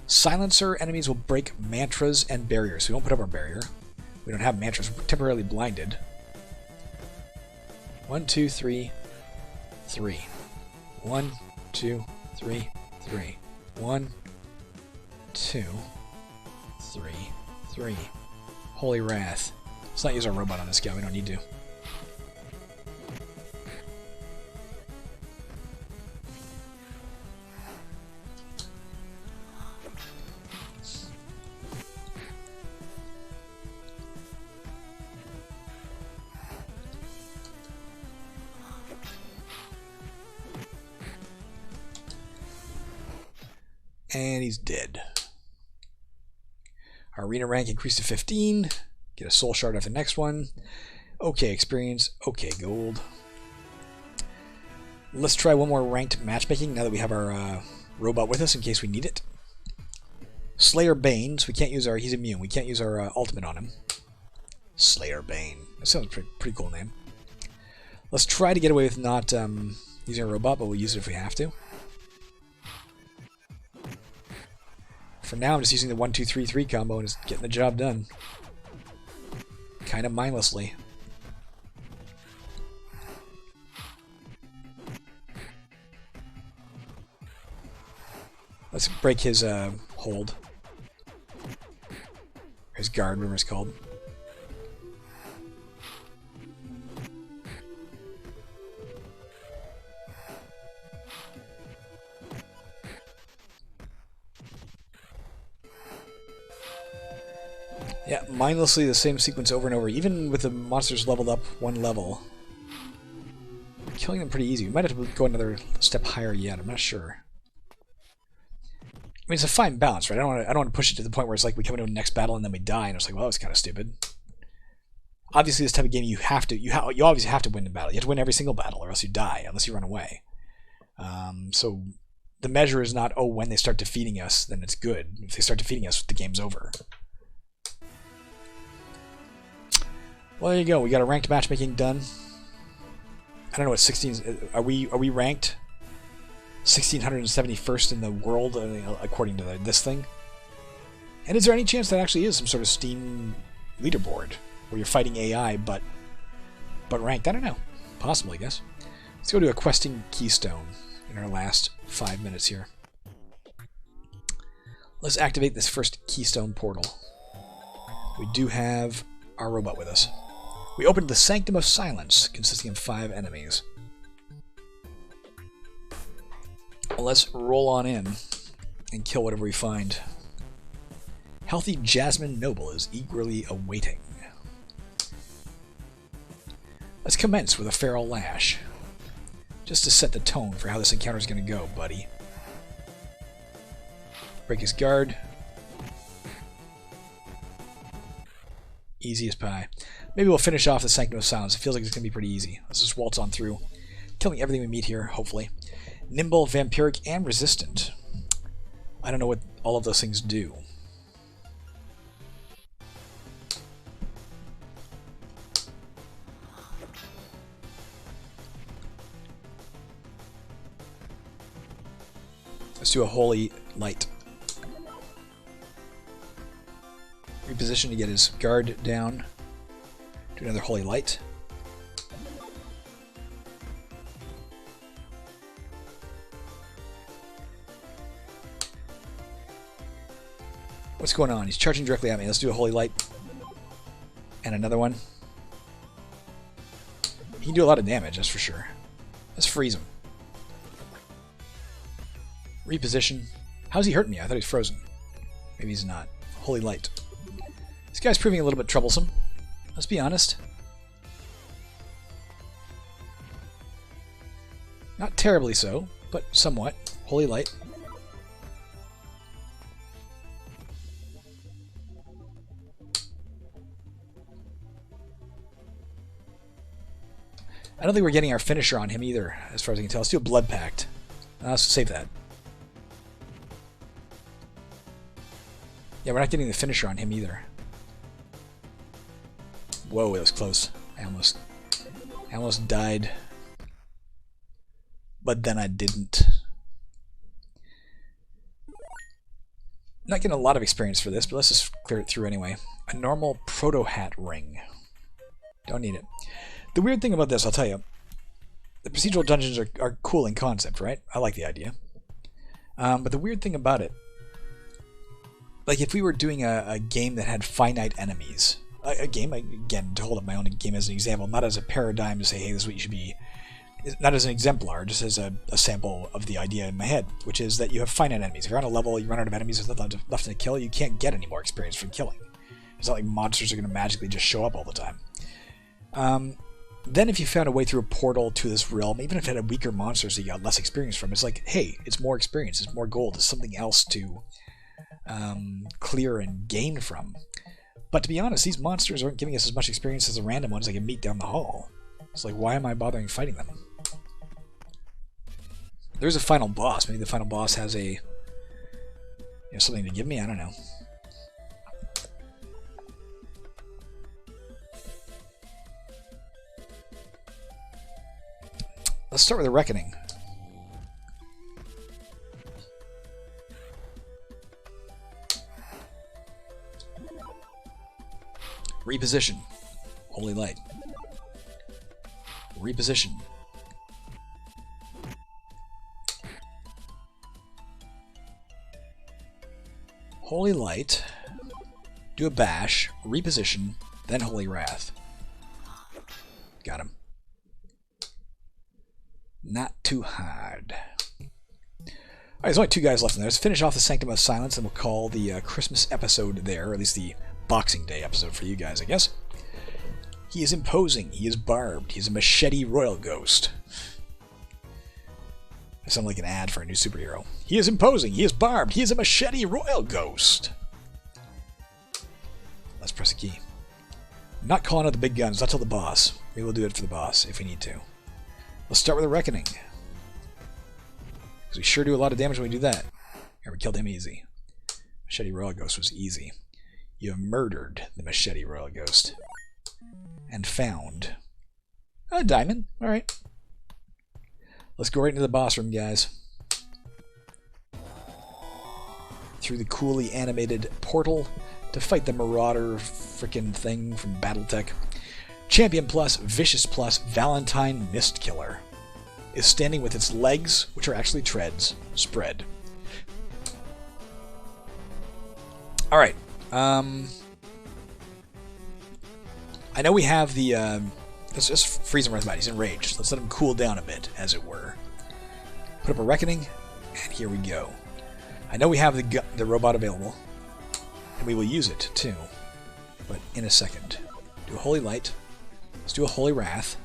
Silencer enemies will break mantras and barriers. We won't put up our barrier. We don't have mantras. We're temporarily blinded. 1, 2, 3, 3. 1, 2, 3, 3. 1, 2, 3, 3. Holy Wrath. Let's not use our robot on this guy. We don't need to. And he's dead. Our arena rank increased to 15. Get a soul shard after the next one. Okay, experience. Okay, gold. Let's try one more ranked matchmaking now that we have our robot with us in case we need it. Slayer Bane. So we can't use our... He's immune. We can't use our ultimate on him. Slayer Bane. That sounds pretty cool name. Let's try to get away with not using a robot, but we'll use it if we have to. For now, I'm just using the 1, 2, 3, 3 combo and just getting the job done. Kind of mindlessly. Let's break his hold. His guard, whatever it's called. Yeah, mindlessly the same sequence over and over. Even with the monsters leveled up one level, we're killing them pretty easy. We might have to go another step higher yet. I'm not sure. I mean, it's a fine balance, right? I don't want to push it to the point where it's like we come into the next battle and then we die, and it's like, well, that was kind of stupid. Obviously, this type of game, you obviously have to win the battle. You have to win every single battle, or else you die, unless you run away. So the measure is not, oh, when they start defeating us, then it's good. If they start defeating us, the game's over. Well, there you go. We got a ranked matchmaking done. I don't know what 16 are we ranked 1671st in the world according to this thing? And is there any chance that actually is some sort of Steam leaderboard where you're fighting AI but ranked? I don't know. Possibly, I guess. Let's Let's go to a questing keystone in our last 5 minutes here. Let's activate this first keystone portal. We do have our robot with us. We opened the Sanctum of Silence, consisting of 5 enemies. Well, let's roll on in and kill whatever we find. Healthy Jasmine Noble is eagerly awaiting. Let's commence with a Feral Lash, just to set the tone for how this encounter is going to go, buddy. Break his guard. Easy as pie. Maybe we'll finish off the Sanctum of Silence. It feels like it's going to be pretty easy. Let's just waltz on through, killing everything we meet here, hopefully. Nimble, Vampiric, and Resistant. I don't know what all of those things do. Let's do a Holy Light. Reposition to get his guard down. Do another Holy Light. What's going on? He's charging directly at me. Let's do a Holy Light. And another one. He can do a lot of damage, that's for sure. Let's freeze him. Reposition. How's he hurting me? I thought he was frozen. Maybe he's not. Holy Light. This guy's proving a little bit troublesome. Let's be honest. Not terribly so, but somewhat. Holy Light. I don't think we're getting our finisher on him either, as far as I can tell. Let's do a Blood Pact. Let's save that. Yeah, we're not getting the finisher on him either. Whoa, that was close. I almost died. But then I didn't. Not getting a lot of experience for this, but let's just clear it through anyway. A normal proto-hat ring. Don't need it. The weird thing about this, I'll tell you, the procedural dungeons are cool in concept, right? I like the idea. But the weird thing about it, like if we were doing a game that had finite enemies, a game, again, to hold up my own game as an example, not as a paradigm to say, hey, this is what you should be, not as an exemplar, just as a sample of the idea in my head, which is that you have finite enemies. If you're on a level, you run out of enemies, there's nothing left to kill, you can't get any more experience from killing. It's not like monsters are going to magically just show up all the time. Then if you found a way through a portal to this realm, even if it had weaker monsters that you got less experience from, it's like, hey, it's more experience, it's more gold, it's something else to clear and gain from. But to be honest, these monsters aren't giving us as much experience as the random ones I can meet down the hall. It's like, why am I bothering fighting them? There's a final boss. Maybe the final boss has something to give me? I don't know. Let's start with a Reckoning. Reposition. Holy Light. Reposition. Holy Light. Do a bash. Reposition. Then Holy Wrath. Got him. Not too hard. Alright, there's only 2 guys left in there. Let's finish off the Sanctum of Silence, and we'll call the Christmas episode there, or at least the Boxing Day episode for you guys, I guess. He is imposing. He is barbed. He is a machete royal ghost. I sound like an ad for a new superhero. He is imposing. He is barbed. He is a machete royal ghost. Let's press a key. I'm not calling out the big guns. Not till the boss. Maybe we'll do it for the boss if we need to. Let's start with a Reckoning. Because we sure do a lot of damage when we do that. Here, we killed him easy. Machete royal ghost was easy. You have murdered the machete royal ghost. And found a diamond. Alright. Let's go right into the boss room, guys. Through the coolly animated portal to fight the Marauder frickin' thing from Battletech. Champion plus, Vicious plus, Valentine Mist Killer. is standing with its legs, which are actually treads, spread. Alright. I know we have the... let's just freeze him right about. He's enraged. Let's let him cool down a bit, as it were. Put up a Reckoning, and here we go. I know we have the robot available, and we will use it, too. But in a second. Do a Holy Light. Let's do a Holy Wrath.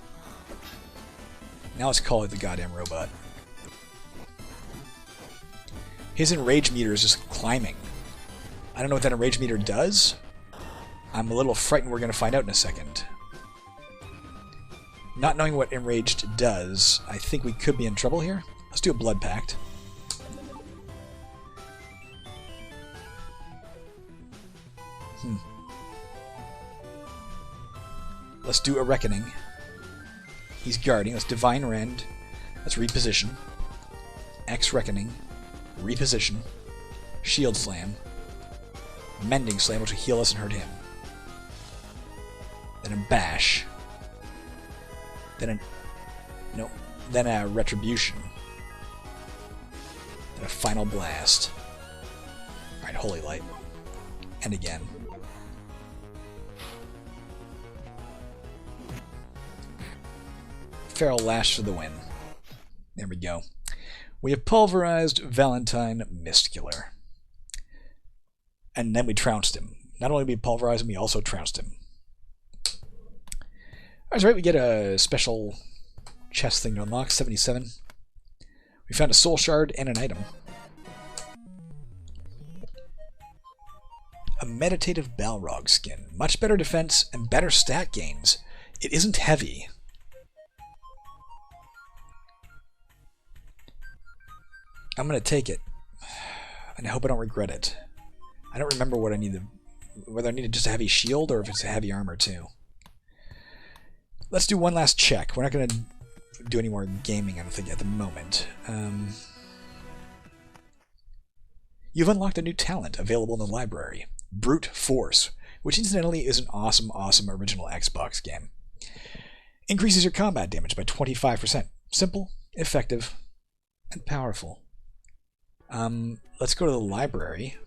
Now let's call it the goddamn robot. His enrage meter is just climbing. I don't know what that enrage meter does. I'm a little frightened we're going to find out in a second. Not knowing what enraged does, I think we could be in trouble here. Let's do a Blood Pact. Let's do a Reckoning. He's guarding. Let's Divine Rend. Let's reposition. X Reckoning. Reposition. Shield Slam. Mending Slam, which will heal us and hurt him. Then a Bash. Then a Retribution. Then a Final Blast. Alright, Holy Light. And again. Feral Lash for the win. There we go. We have pulverized Valentine Mistkiller. And then we trounced him. Not only did we pulverize him, we also trounced him. That's right, we get a special chest thing to unlock, 77. We found a soul shard and an item. A meditative Balrog skin. Much better defense and better stat gains. It isn't heavy. I'm going to take it. And I hope I don't regret it. I don't remember what I needed. Whether I needed just a heavy shield or if it's a heavy armor too. Let's do one last check. We're not going to do any more gaming, I don't think, at the moment. You've unlocked a new talent available in the library. Brute Force, which incidentally is an awesome, awesome original Xbox game. Increases your combat damage by 25%. Simple, effective, and powerful. Let's go to the library.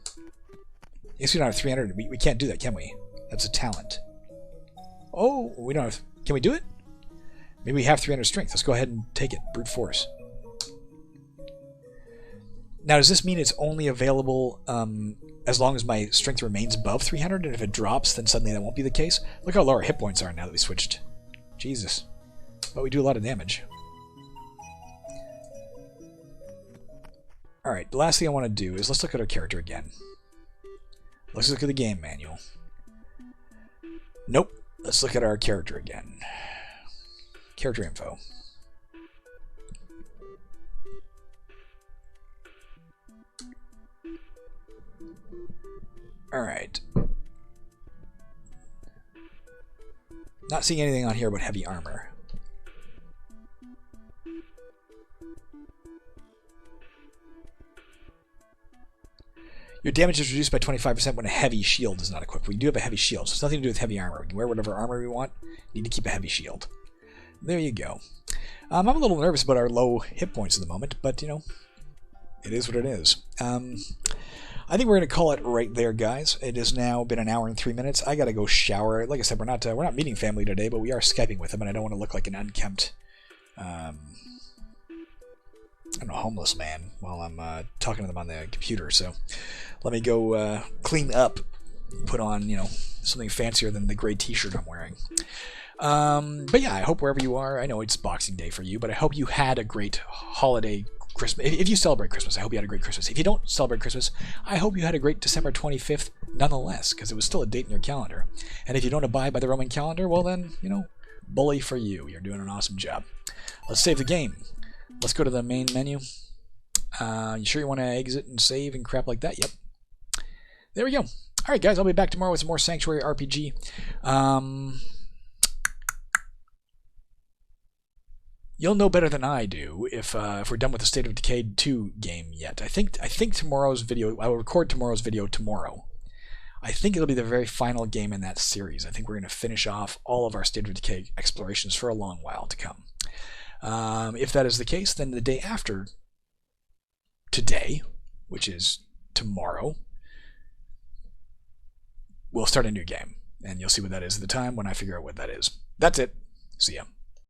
I guess we don't have 300. We can't do that, can we? That's a talent. Oh, we don't have... Can we do it? Maybe we have 300 strength. Let's go ahead and take it. Brute Force. Now, does this mean it's only available as long as my strength remains above 300? And if it drops, then suddenly that won't be the case? Look how low our hit points are now that we switched. Jesus. But we do a lot of damage. Alright, the last thing I want to do is let's look at our character again. Let's look at the game manual. Nope. Let's look at our character again. Character info. Alright. Not seeing anything on here but heavy armor. Your damage is reduced by 25% when a heavy shield is not equipped. We do have a heavy shield, so it's nothing to do with heavy armor. We can wear whatever armor we want. Need to keep a heavy shield. There you go. I'm a little nervous about our low hit points at the moment, but, you know, it is what it is. I think we're going to call it right there, guys. It has now been an hour and 3 minutes. I got to go shower. Like I said, we're not meeting family today, but we are Skyping with them, and I don't want to look like an unkempt, I don't know, homeless man while I'm talking to them on the computer. So let me go clean up, put on, you know, something fancier than the gray t-shirt I'm wearing. But yeah, I hope wherever you are, I know it's Boxing Day for you, but I hope you had a great holiday Christmas. If you celebrate Christmas, I hope you had a great Christmas. If you don't celebrate Christmas, I hope you had a great December 25th nonetheless, because it was still a date in your calendar. And if you don't abide by the Roman calendar, well then, you know, bully for you. You're doing an awesome job. Let's save the game. Let's go to the main menu. You sure you want to exit and save and crap like that? Yep. There we go. Alright guys, I'll be back tomorrow with some more Sanctuary RPG. You'll know better than I do if we're done with the State of Decay 2 game yet. I think tomorrow's video, I will record tomorrow's video tomorrow. I think it'll be the very final game in that series. I think we're going to finish off all of our State of Decay explorations for a long while to come. If that is the case, then the day after today, which is tomorrow, we'll start a new game. And you'll see what that is at the time when I figure out what that is. That's it. See ya.